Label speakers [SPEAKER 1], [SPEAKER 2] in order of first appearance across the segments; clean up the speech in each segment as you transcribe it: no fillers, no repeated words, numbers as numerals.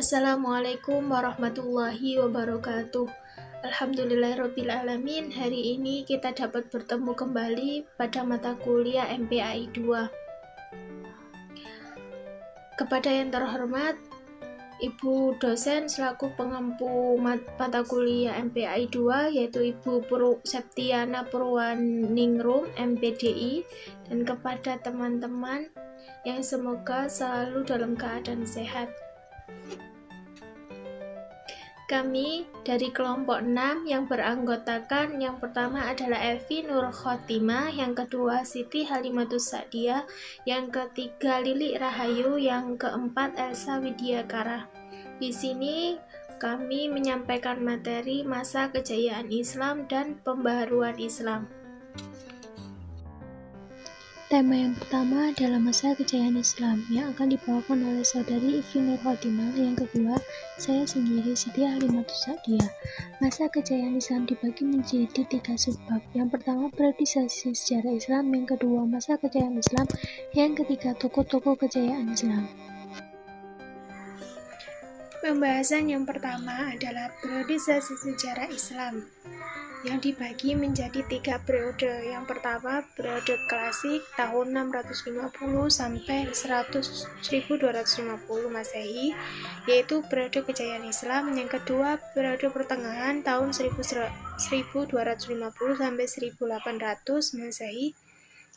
[SPEAKER 1] Assalamualaikum warahmatullahi wabarakatuh. Alhamdulillahirrabbilalamin. Hari ini kita dapat bertemu kembali pada mata kuliah MPAI 2. Kepada yang terhormat Ibu dosen selaku pengampu mata kuliah MPAI 2 yaitu Ibu Septiana Purwaningrum MPDI, dan kepada teman-teman yang semoga selalu dalam keadaan sehat. Kami dari kelompok 6 yang beranggotakan yang pertama adalah Evi Nur Khotimah, yang kedua Siti Halimatus Sa'diyah, yang ketiga Lili Rahayu, yang keempat Elsa Widyakara. Di sini kami menyampaikan materi masa kejayaan Islam dan pembaharuan Islam.
[SPEAKER 2] Tema yang pertama adalah masa kejayaan Islam yang akan dibawakan oleh saudari Evi Nur Khotimah, yang kedua saya sendiri Siti Halimatus Sa'diyah. Masa kejayaan Islam dibagi menjadi 3 subbab. Yang pertama periodisasi sejarah Islam, yang kedua masa kejayaan Islam, yang ketiga tokoh-tokoh kejayaan Islam.
[SPEAKER 1] Pembahasan yang pertama adalah periodisasi sejarah Islam yang dibagi menjadi 3 periode. Yang pertama periode klasik tahun 650 sampai 1250 Masehi, yaitu periode kejayaan Islam. Yang kedua periode pertengahan tahun 1250 sampai 1800 Masehi,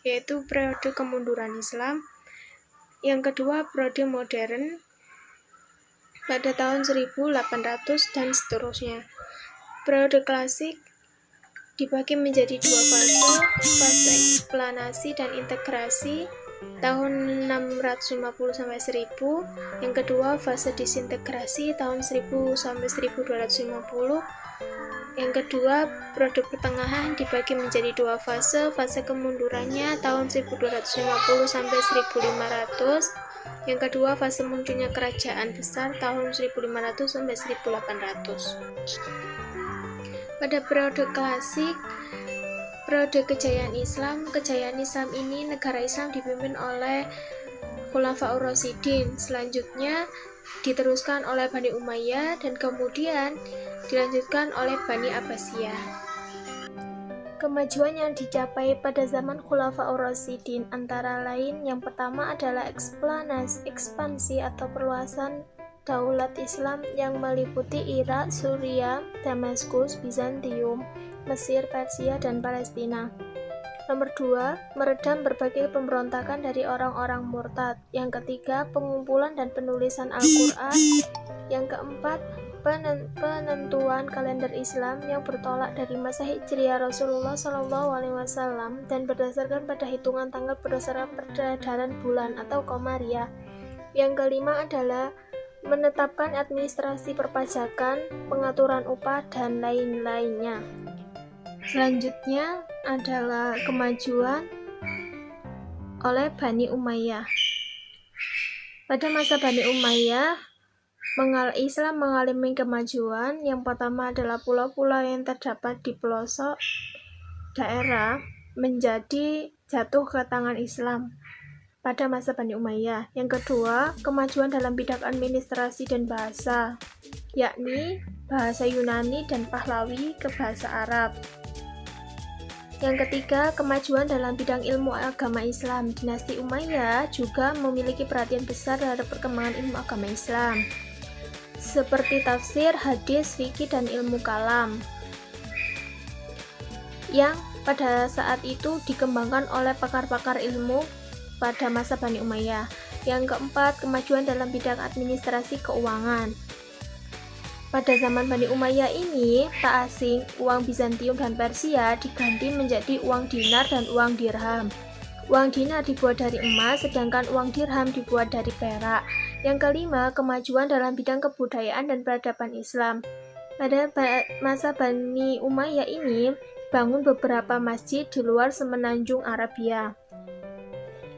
[SPEAKER 1] yaitu periode kemunduran Islam. Yang kedua periode modern pada tahun 1800 dan seterusnya. Periode klasik dibagi menjadi 2 fase eksplanasi dan integrasi tahun 650 sampai 1000. Yang kedua fase disintegrasi tahun 1000 sampai 1250. Yang kedua periode pertengahan dibagi menjadi 2 fase kemundurannya tahun 1250 sampai 1500. Yang kedua fase munculnya kerajaan besar tahun 1500 sampai 1800. Pada periode klasik, periode kejayaan Islam ini negara Islam dipimpin oleh Khulafaur Rasyidin. Selanjutnya diteruskan oleh Bani Umayyah dan kemudian dilanjutkan oleh Bani Abbasiyah. Kemajuan yang dicapai pada zaman Khulafaur Rasyidin antara lain yang pertama adalah ekspansi atau perluasan Daulat Islam yang meliputi Irak, Suriah, Damaskus, Bizantium, Mesir, Persia, dan Palestina. Nomor 2, meredam berbagai pemberontakan dari orang-orang murtad. Yang ketiga, pengumpulan dan penulisan Al-Quran. Yang keempat, penentuan kalender Islam yang bertolak dari masa hijriah Rasulullah SAW dan berdasarkan pada hitungan tanggal berdasarkan peredaran bulan atau Qamariyah. Yang kelima adalah menetapkan administrasi perpajakan, pengaturan upah, dan lain-lainnya. Selanjutnya adalah kemajuan oleh Bani Umayyah. Pada masa Bani Umayyah, Islam mengalami kemajuan. Yang pertama adalah pulau-pulau yang terdapat di pelosok daerah menjadi jatuh ke tangan Islam pada masa Bani Umayyah. Yang kedua, kemajuan dalam bidang administrasi dan bahasa, yakni bahasa Yunani dan Pahlawi ke bahasa Arab. Yang ketiga, kemajuan dalam bidang ilmu agama Islam. Dinasti Umayyah juga memiliki perhatian besar terhadap perkembangan ilmu agama Islam, seperti tafsir, hadis, fikih, dan ilmu kalam, yang pada saat itu dikembangkan oleh pakar-pakar ilmu pada masa Bani Umayyah. Yang keempat, kemajuan dalam bidang administrasi keuangan. Pada zaman Bani Umayyah ini, tak asing, uang Bizantium dan Persia diganti menjadi uang dinar dan uang dirham. Uang dinar dibuat dari emas, sedangkan uang dirham dibuat dari perak. Yang kelima, kemajuan dalam bidang kebudayaan dan peradaban Islam. Pada masa Bani Umayyah ini, bangun beberapa masjid di luar semenanjung Arabia.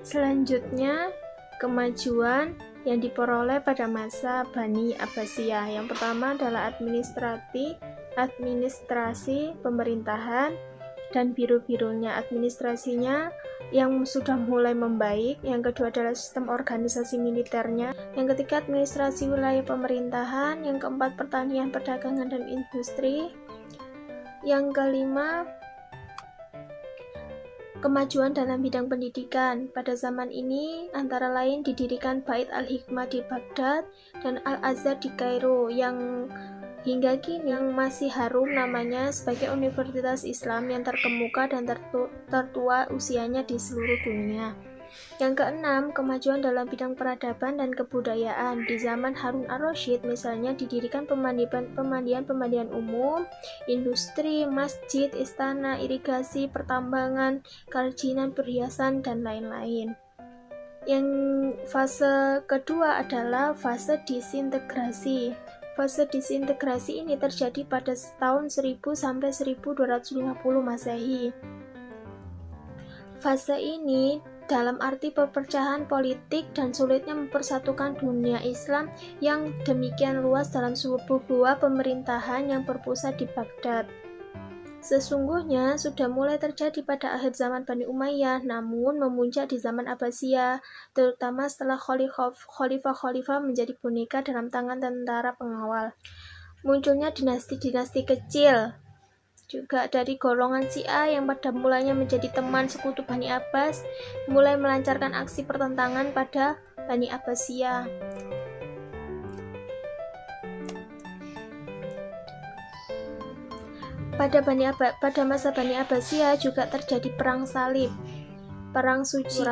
[SPEAKER 1] Selanjutnya, kemajuan yang diperoleh pada masa Bani Abbasiyah. Yang pertama adalah administrasi pemerintahan dan biru-birunya. Administrasinya yang sudah mulai membaik. Yang kedua adalah sistem organisasi militernya. Yang ketiga administrasi wilayah pemerintahan. Yang keempat pertanian, perdagangan, dan industri. Yang kelima kemajuan dalam bidang pendidikan. Pada zaman ini antara lain didirikan Bait Al-Hikmah di Baghdad dan Al-Azhar di Kairo yang hingga kini masih harum namanya sebagai universitas Islam yang terkemuka dan tertua usianya di seluruh dunia. Yang keenam, kemajuan dalam bidang peradaban dan kebudayaan. Di zaman Harun ar-Rasyid misalnya didirikan pemandian umum, industri, masjid, istana, irigasi, pertambangan, kerajinan, perhiasan, dan lain-lain. Yang fase kedua adalah fase disintegrasi. Fase disintegrasi ini terjadi pada tahun 1000 sampai 1250 Masehi. Fase ini dalam arti perpecahan politik dan sulitnya mempersatukan dunia Islam yang demikian luas dalam sebuah pemerintahan yang berpusat di Baghdad. Sesungguhnya sudah mulai terjadi pada akhir zaman Bani Umayyah, namun memuncak di zaman Abbasiyah, terutama setelah khalifah-khalifah menjadi boneka dalam tangan tentara pengawal. Munculnya dinasti-dinasti kecil, juga dari golongan Syiah yang pada mulanya menjadi teman sekutu Bani Abbas, mulai melancarkan aksi pertentangan pada Bani Abbasiyah. Pada masa Bani Abbasiyah juga terjadi perang salib, perang suci.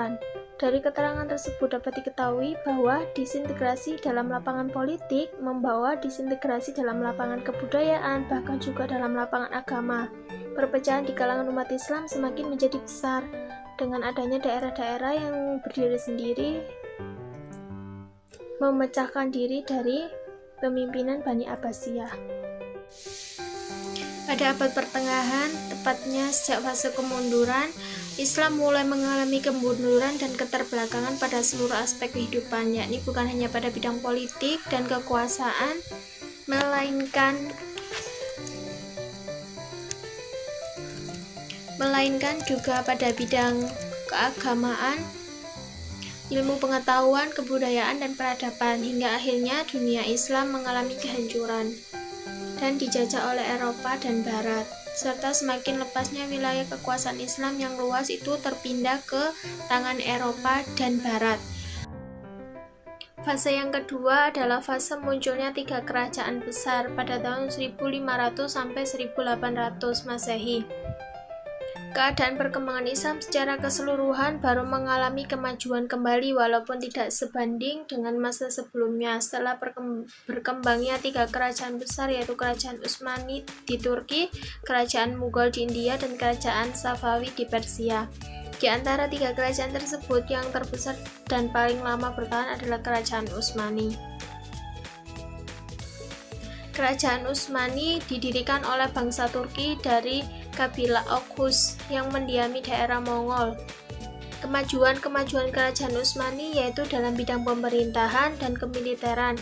[SPEAKER 1] Dari keterangan tersebut dapat diketahui bahwa disintegrasi dalam lapangan politik membawa disintegrasi dalam lapangan kebudayaan, bahkan juga dalam lapangan agama. Perpecahan di kalangan umat Islam semakin menjadi besar dengan adanya daerah-daerah yang berdiri sendiri, memecahkan diri dari pemimpinan Bani Abbasiyah. Pada abad pertengahan, tepatnya sejak fase kemunduran, Islam mulai mengalami kemunduran dan keterbelakangan pada seluruh aspek kehidupan, yakni bukan hanya pada bidang politik dan kekuasaan, melainkan juga pada bidang keagamaan, ilmu pengetahuan, kebudayaan, dan peradaban, hingga akhirnya dunia Islam mengalami kehancuran dan dijajah oleh Eropa dan Barat, serta semakin lepasnya wilayah kekuasaan Islam yang luas itu terpindah ke tangan Eropa dan Barat. Fase yang kedua adalah fase munculnya 3 kerajaan besar pada tahun 1500 sampai 1800 Masehi. Keadaan perkembangan Islam secara keseluruhan baru mengalami kemajuan kembali walaupun tidak sebanding dengan masa sebelumnya setelah berkembangnya 3 kerajaan besar, yaitu Kerajaan Utsmani di Turki, Kerajaan Mughal di India, dan Kerajaan Safawi di Persia. Di antara 3 kerajaan tersebut, yang terbesar dan paling lama bertahan adalah Kerajaan Utsmani. Kerajaan Utsmani didirikan oleh bangsa Turki dari kabilah Oghuz yang mendiami daerah Mongol. Kemajuan Kerajaan Utsmani yaitu dalam bidang pemerintahan dan kemiliteran,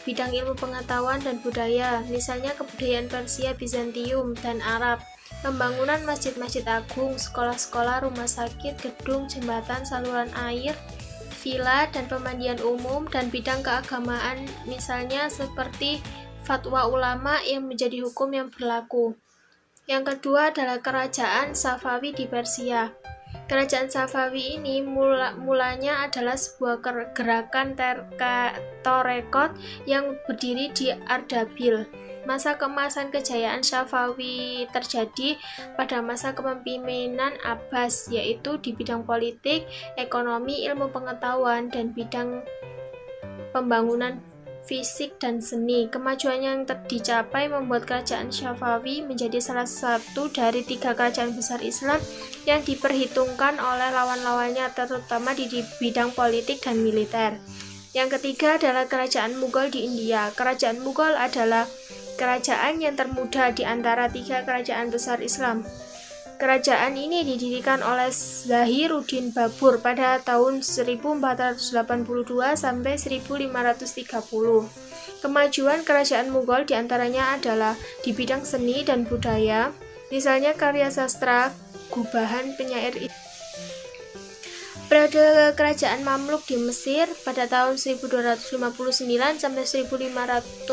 [SPEAKER 1] bidang ilmu pengetahuan dan budaya, misalnya kebudayaan Persia, Bizantium, dan Arab, pembangunan masjid-masjid agung, sekolah-sekolah, rumah sakit, gedung, jembatan, saluran air, villa, dan pemandian umum, dan bidang keagamaan, misalnya seperti fatwa ulama yang menjadi hukum yang berlaku. Yang kedua adalah Kerajaan Safawi di Persia. Kerajaan Safawi ini mulanya adalah sebuah gerakan Torekot yang berdiri di Ardabil. Masa keemasan kejayaan Safawi terjadi pada masa kepemimpinan Abbas, yaitu di bidang politik, ekonomi, ilmu pengetahuan, dan bidang pembangunan fisik dan seni. Kemajuan yang dicapai membuat Kerajaan Safawi menjadi salah satu dari 3 kerajaan besar Islam yang diperhitungkan oleh lawan-lawannya, terutama di bidang politik dan militer. Yang ketiga adalah Kerajaan Mughal di India. Kerajaan Mughal adalah kerajaan yang termuda di antara 3 kerajaan besar Islam. Kerajaan ini didirikan oleh Zahiruddin Babur pada tahun 1482 sampai 1530. Kemajuan Kerajaan Mughal diantaranya adalah di bidang seni dan budaya, misalnya karya sastra, gubahan penyair Periode kerajaan Mamluk di Mesir pada tahun 1259 sampai 1517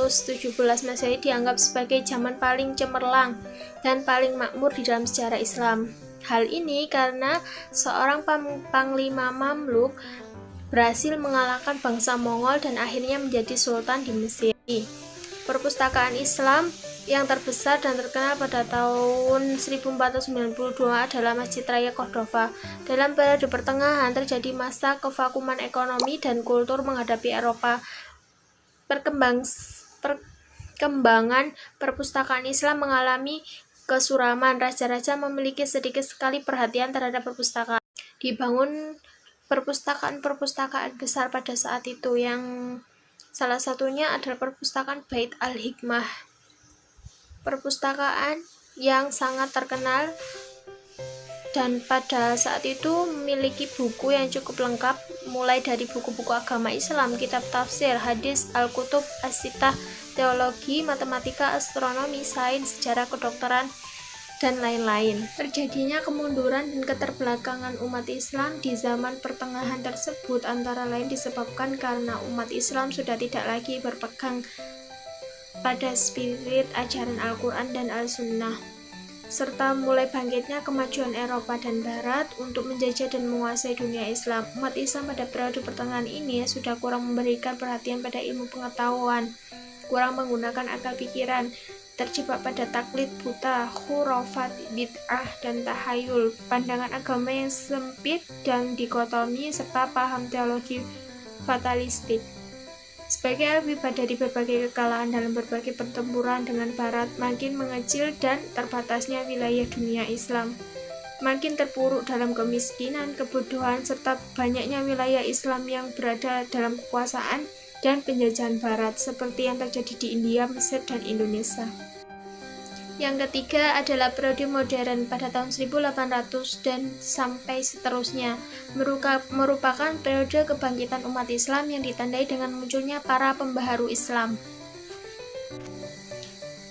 [SPEAKER 1] Masehi dianggap sebagai zaman paling cemerlang dan paling makmur di dalam sejarah Islam. Hal ini karena seorang panglima Mamluk berhasil mengalahkan bangsa Mongol dan akhirnya menjadi sultan di Mesir. Perpustakaan Islam yang terbesar dan terkenal pada tahun 1492 adalah Masjid Raya Cordova. Dalam periode pertengahan terjadi masa kevakuman ekonomi dan kultur menghadapi Eropa. Perkembangan perpustakaan Islam mengalami kesuraman. Raja-raja memiliki sedikit sekali perhatian terhadap perpustakaan. Dibangun perpustakaan besar pada saat itu, yang salah satunya adalah perpustakaan Bait al-Hikmah. Perpustakaan yang sangat terkenal dan pada saat itu memiliki buku yang cukup lengkap, mulai dari buku-buku agama Islam, kitab tafsir, hadis, al-kutub, as-sittah, teologi, matematika, astronomi, sains, sejarah, kedokteran, dan lain-lain. Terjadinya kemunduran dan keterbelakangan umat Islam di zaman pertengahan tersebut antara lain disebabkan karena umat Islam sudah tidak lagi berpegang pada spirit ajaran Al-Quran dan Al-Sunnah, serta mulai bangkitnya kemajuan Eropa dan Barat untuk menjajah dan menguasai dunia Islam. Umat Islam pada periode pertengahan ini sudah kurang memberikan perhatian pada ilmu pengetahuan, kurang menggunakan akal pikiran, terjebak pada taklid buta, khurafat, bid'ah, dan tahayul, pandangan agama yang sempit dan dikotomi, serta paham teologi fatalistik. Sebagai akibat dari berbagai kekalahan dalam berbagai pertempuran dengan Barat, makin mengecil dan terbatasnya wilayah dunia Islam, makin terpuruk dalam kemiskinan, kebodohan, serta banyaknya wilayah Islam yang berada dalam kekuasaan dan penjajahan Barat, seperti yang terjadi di India, Mesir, dan Indonesia. Yang ketiga adalah periode modern pada tahun 1800 dan sampai seterusnya, merupakan periode kebangkitan umat Islam yang ditandai dengan munculnya para pembaharu Islam.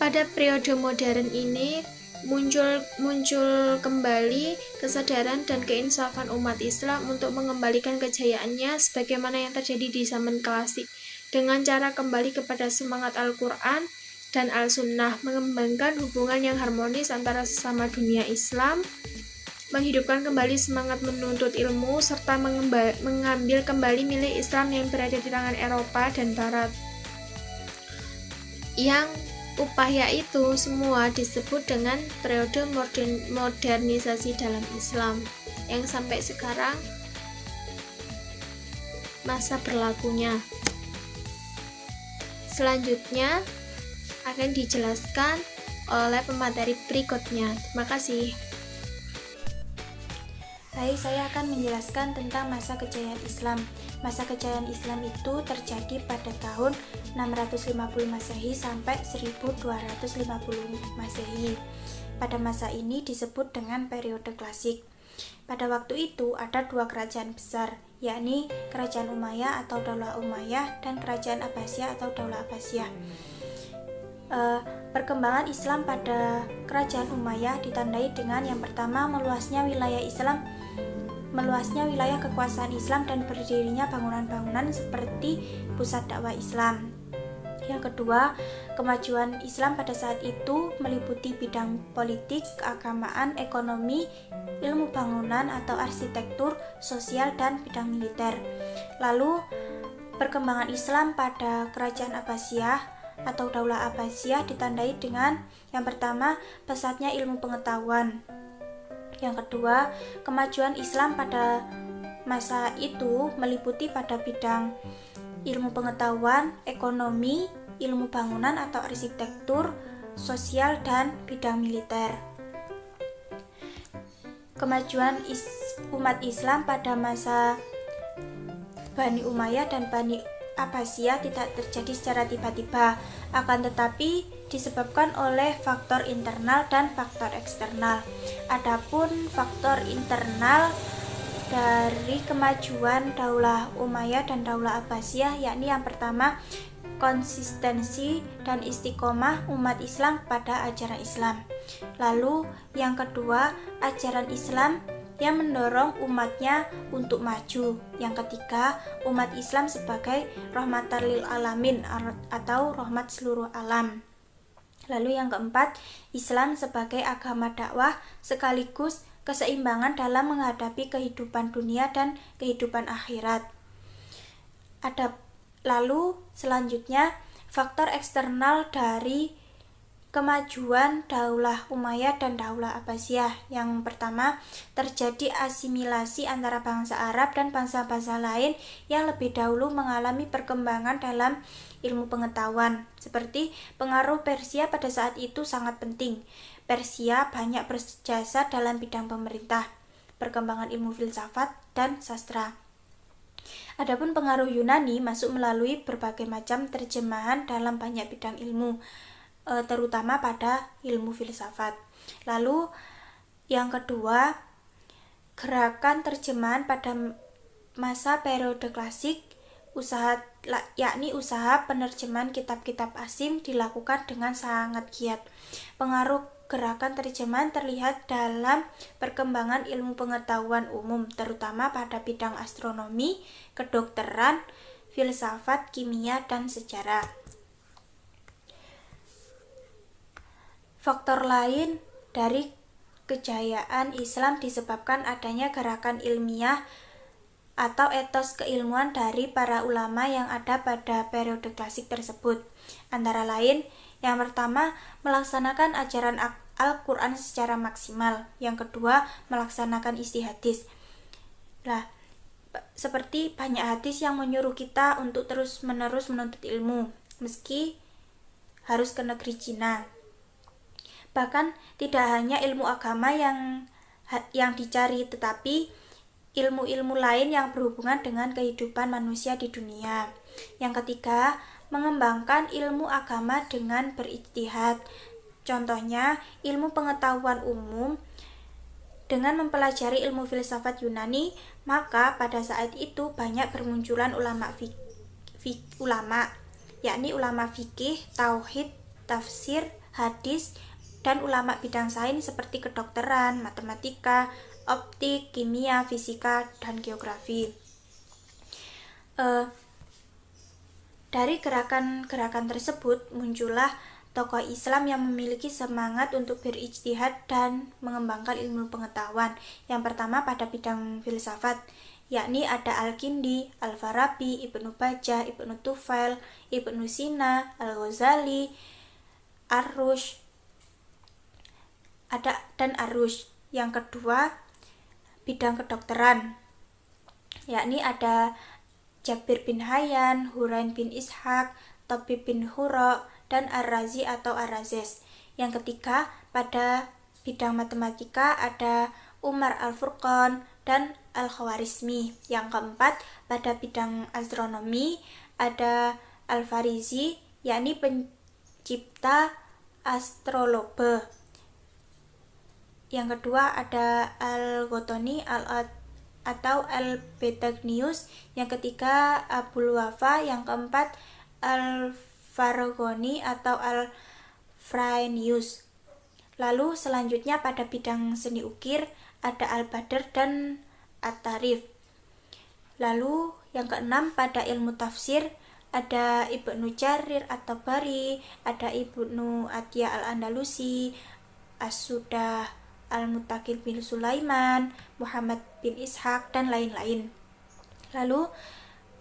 [SPEAKER 1] Pada periode modern ini muncul kembali kesadaran dan keinsafan umat Islam untuk mengembalikan kejayaannya sebagaimana yang terjadi di zaman klasik, dengan cara kembali kepada semangat Al-Quran dan Al-Sunnah, mengembangkan hubungan yang harmonis antara sesama dunia Islam, menghidupkan kembali semangat menuntut ilmu, serta mengambil kembali milik Islam yang berada di tangan Eropa dan Barat. Yang upaya itu semua disebut dengan periode modernisasi dalam Islam, yang sampai sekarang masa berlakunya. Selanjutnya akan dijelaskan oleh pemateri berikutnya. Terima kasih.
[SPEAKER 3] Baik, saya akan menjelaskan tentang masa kejayaan Islam. Masa kejayaan Islam itu terjadi pada tahun 650 Masehi sampai 1250 Masehi. Pada masa ini disebut dengan periode klasik. Pada waktu itu ada dua kerajaan besar, yakni Kerajaan Umayyah atau Daulah Umayyah dan Kerajaan Abbasiyah atau Daulah Abbasiyah. Perkembangan Islam pada Kerajaan Umayyah ditandai dengan yang pertama meluasnya wilayah kekuasaan Islam dan berdirinya bangunan-bangunan seperti pusat dakwah Islam. Yang kedua, kemajuan Islam pada saat itu meliputi bidang politik, keagamaan, ekonomi, ilmu bangunan atau arsitektur, sosial, dan bidang militer. Lalu, perkembangan Islam pada Kerajaan Abbasiyah atau Daulah Abbasiyah ditandai dengan yang pertama, pesatnya ilmu pengetahuan. Yang kedua, kemajuan Islam pada masa itu meliputi pada bidang ilmu pengetahuan, ekonomi, ilmu bangunan atau arsitektur, sosial, dan bidang militer. Kemajuan umat Islam pada masa Bani Umayyah dan Bani Abbasiyah tidak terjadi secara tiba-tiba, akan tetapi disebabkan oleh faktor internal dan faktor eksternal. Adapun faktor internal dari kemajuan Daulah Umayyah dan Daulah Abbasiyah, yakni yang pertama, konsistensi dan istiqomah umat Islam pada ajaran Islam. Lalu yang kedua, ajaran Islam yang mendorong umatnya untuk maju. Yang ketiga, umat Islam sebagai rahmatan lil alamin atau rahmat seluruh alam. Lalu yang keempat, Islam sebagai agama dakwah sekaligus keseimbangan dalam menghadapi kehidupan dunia dan kehidupan akhirat. Lalu selanjutnya, faktor eksternal dari kemajuan Daulah Umayyah dan Daulah Abbasiyah. Yang pertama, terjadi asimilasi antara bangsa Arab dan bangsa-bangsa lain yang lebih dahulu mengalami perkembangan dalam ilmu pengetahuan. Seperti pengaruh Persia pada saat itu sangat penting. Persia banyak berjasa dalam bidang pemerintah, perkembangan ilmu filsafat, dan sastra. Adapun pengaruh Yunani masuk melalui berbagai macam terjemahan dalam banyak bidang ilmu, terutama pada ilmu filsafat. Lalu yang kedua, gerakan terjemahan pada masa periode klasik, yakni usaha penerjemahan kitab-kitab asing dilakukan dengan sangat giat. Pengaruh gerakan terjemahan terlihat dalam perkembangan ilmu pengetahuan umum, terutama pada bidang astronomi, kedokteran, filsafat, kimia, dan sejarah. Faktor lain dari kejayaan Islam disebabkan adanya gerakan ilmiah atau etos keilmuan dari para ulama yang ada pada periode klasik tersebut. Antara lain, yang pertama, melaksanakan ajaran Al-Quran secara maksimal. Yang kedua, melaksanakan isi hadis. Seperti banyak hadis yang menyuruh kita untuk terus-menerus menuntut ilmu, meski harus ke negeri Cina. Bahkan tidak hanya ilmu agama yang dicari, tetapi ilmu-ilmu lain yang berhubungan dengan kehidupan manusia di dunia. Yang ketiga, mengembangkan ilmu agama dengan berijtihad. Contohnya, ilmu pengetahuan umum. Dengan mempelajari ilmu filsafat Yunani, maka pada saat itu banyak bermunculan ulama, yakni ulama fikih, tauhid, tafsir, hadis, dan ulama bidang sains seperti kedokteran, matematika, optik, kimia, fisika, dan geografi. Dari gerakan-gerakan tersebut muncullah tokoh Islam yang memiliki semangat untuk berijtihad dan mengembangkan ilmu pengetahuan. Yang pertama pada bidang filsafat, yakni ada Al-Kindi, Al-Farabi, Ibnu Bajjah, Ibnu Tufail, Ibnu Sina, Al-Ghazali, Ar-Rush, dan Ar-Rush. Yang kedua, bidang kedokteran, yakni ada Jabir bin Hayyan, Hurain bin Ishaq, Tabib bin Hura, dan Ar-Razi atau Ar-Razes. Yang ketiga, pada bidang matematika ada Umar Al-Furqan dan Al-Khawarizmi. Yang keempat, pada bidang astronomi ada Al-Farizi, yakni pencipta astrolabe. Yang kedua ada Al-Ghotoni atau Al-Betagnius. Yang ketiga Abul Wafa. Yang keempat Al-Farghoni atau Al-Frenius. Lalu selanjutnya pada bidang seni ukir ada Al-Badr dan At-Tarif. Lalu yang keenam pada ilmu tafsir ada Ibnu Jarir At-Tabari, ada Ibnu Atiyah Al-Andalusi, As-Sudah Al-Muttaqin bin Sulaiman, Muhammad bin Ishaq, dan lain-lain. Lalu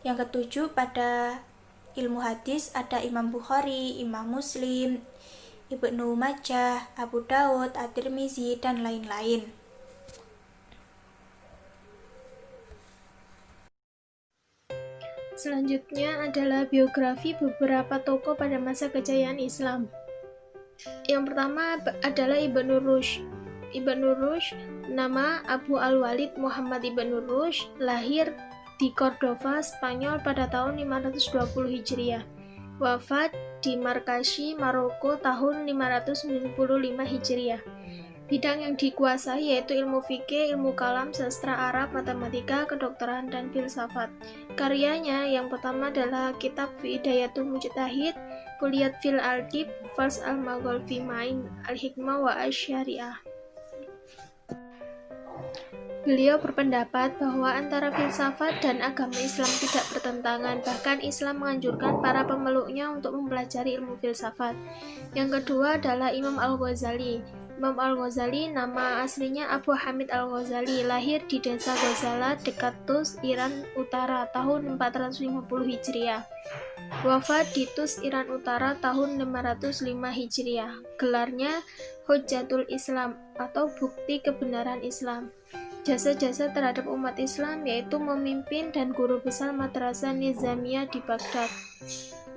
[SPEAKER 3] yang ketujuh pada ilmu hadis ada Imam Bukhari, Imam Muslim, Ibnu Majah, Abu Daud, At-Tirmizi, dan lain-lain.
[SPEAKER 1] Selanjutnya adalah biografi beberapa tokoh pada masa kejayaan Islam. Yang pertama adalah Ibnu Rushd. Ibnu Rushd, nama Abu Al-Walid Muhammad Ibnu Rushd, lahir di Cordova, Spanyol pada tahun 520 Hijriah. Wafat di Markashi, Maroko tahun 595 Hijriah. Bidang yang dikuasai yaitu ilmu fikih, ilmu kalam, sastra Arab, matematika, kedokteran, dan filsafat. Karyanya yang pertama adalah kitab Fi Hidayatul Mujtahid, Kulliyat fil Aldib, Fals al-Maghol fi Ma'in al-Hikmah wa Asy-Syariah. Beliau berpendapat bahwa antara filsafat dan agama Islam tidak bertentangan, bahkan Islam menganjurkan para pemeluknya untuk mempelajari ilmu filsafat. Yang kedua adalah Imam Al-Ghazali. Imam Al-Ghazali nama aslinya Abu Hamid Al-Ghazali, lahir di desa Ghazala dekat Tus, Iran Utara tahun 450 Hijriah. Wafat di Tus, Iran Utara tahun 505 Hijriah. Gelarnya Hujjatul Islam atau bukti kebenaran Islam. Jasa-jasa terhadap umat Islam yaitu memimpin dan guru besar Madrasah Nizamiyah di Baghdad,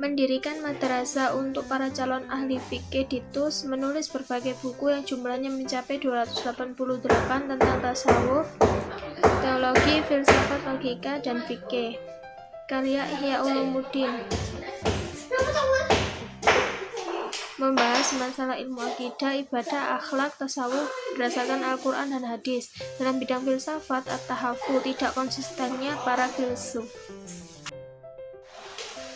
[SPEAKER 1] mendirikan madrasah untuk para calon ahli fikih di Tus, menulis berbagai buku yang jumlahnya mencapai 288 tentang tasawuf, teologi, filsafat, logika, dan fikih. Karya Ihya Ulumuddin membahas masalah ilmu akidah, ibadah, akhlak, tasawuf berdasarkan Al-Quran dan hadis. Dalam bidang filsafat, at-tahafu, tidak konsistennya para filsuf.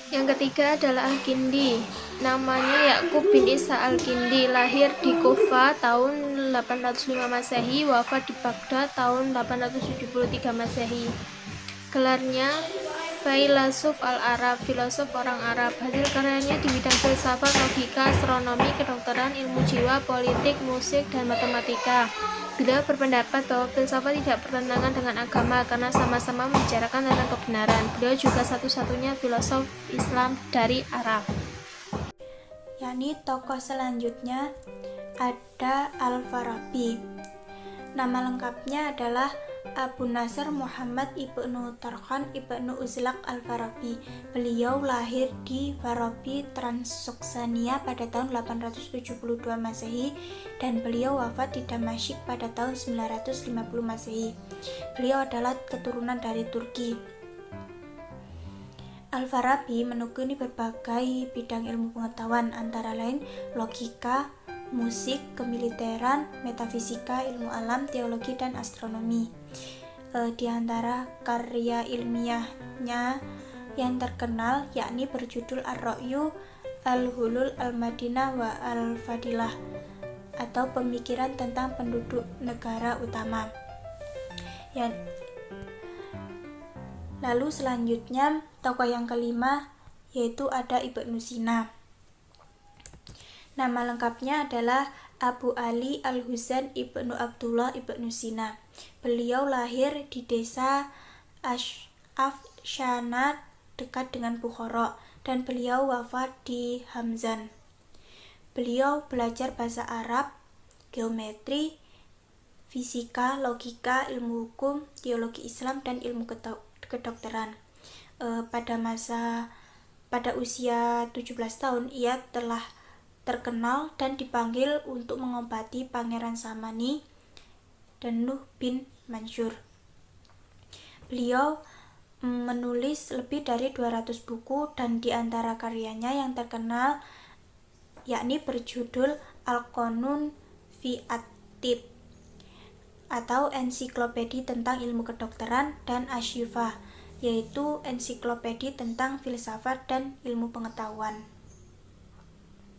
[SPEAKER 1] Yang ketiga adalah Al-Kindi. Namanya Yakub bin Isa Al-Kindi, lahir di Kufa tahun 805 Masehi, wafat di Baghdad tahun 873 Masehi. Gelarnya Failasuf al-Arab, filosof orang Arab. Hasil karyanya di bidang filsafat, logika, astronomi, kedokteran, ilmu jiwa, politik, musik, dan matematika. Beliau berpendapat bahwa filsafat tidak bertentangan dengan agama karena sama-sama membicarakan tentang kebenaran. Beliau juga satu-satunya filosof Islam dari Arab.
[SPEAKER 3] Yakni tokoh selanjutnya ada Al-Farabi. Nama lengkapnya adalah Abu Nasr Muhammad Ibnu Tarkhan Ibnu Uzlaq Al-Farabi. Beliau lahir di Farabi, Transoksania pada tahun 872 Masehi dan beliau wafat di Damasik pada tahun 950 Masehi. Beliau adalah keturunan dari Turki. Al-Farabi menekuni berbagai bidang ilmu pengetahuan, antara lain logika, musik, kemiliteran, metafisika, ilmu alam, teologi, dan astronomi. Di antara karya ilmiahnya yang terkenal yakni berjudul Ar-Ra'yu, Al-Hulul, Al-Madinah, wa Al-Fadilah, atau pemikiran tentang penduduk negara utama. Lalu selanjutnya tokoh yang kelima yaitu ada Ibnu Sina. Nama lengkapnya adalah Abu Ali Al-Husain Ibnu Abdullah Ibnu Sina. Beliau lahir di desa Afshana dekat dengan Bukhara dan beliau wafat di Hamzan. Beliau belajar bahasa Arab, geometri, fisika, logika, ilmu hukum, teologi Islam, dan ilmu kedokteran. Pada usia 17 tahun ia telah terkenal dan dipanggil untuk mengobati Pangeran Samani dan Nuh bin Mansur. Beliau menulis lebih dari 200 buku dan di antara karyanya yang terkenal yakni berjudul Al-Qanun fi at-Tib atau ensiklopedi tentang ilmu kedokteran, dan Asy-Syifa yaitu ensiklopedi tentang filsafat dan ilmu pengetahuan.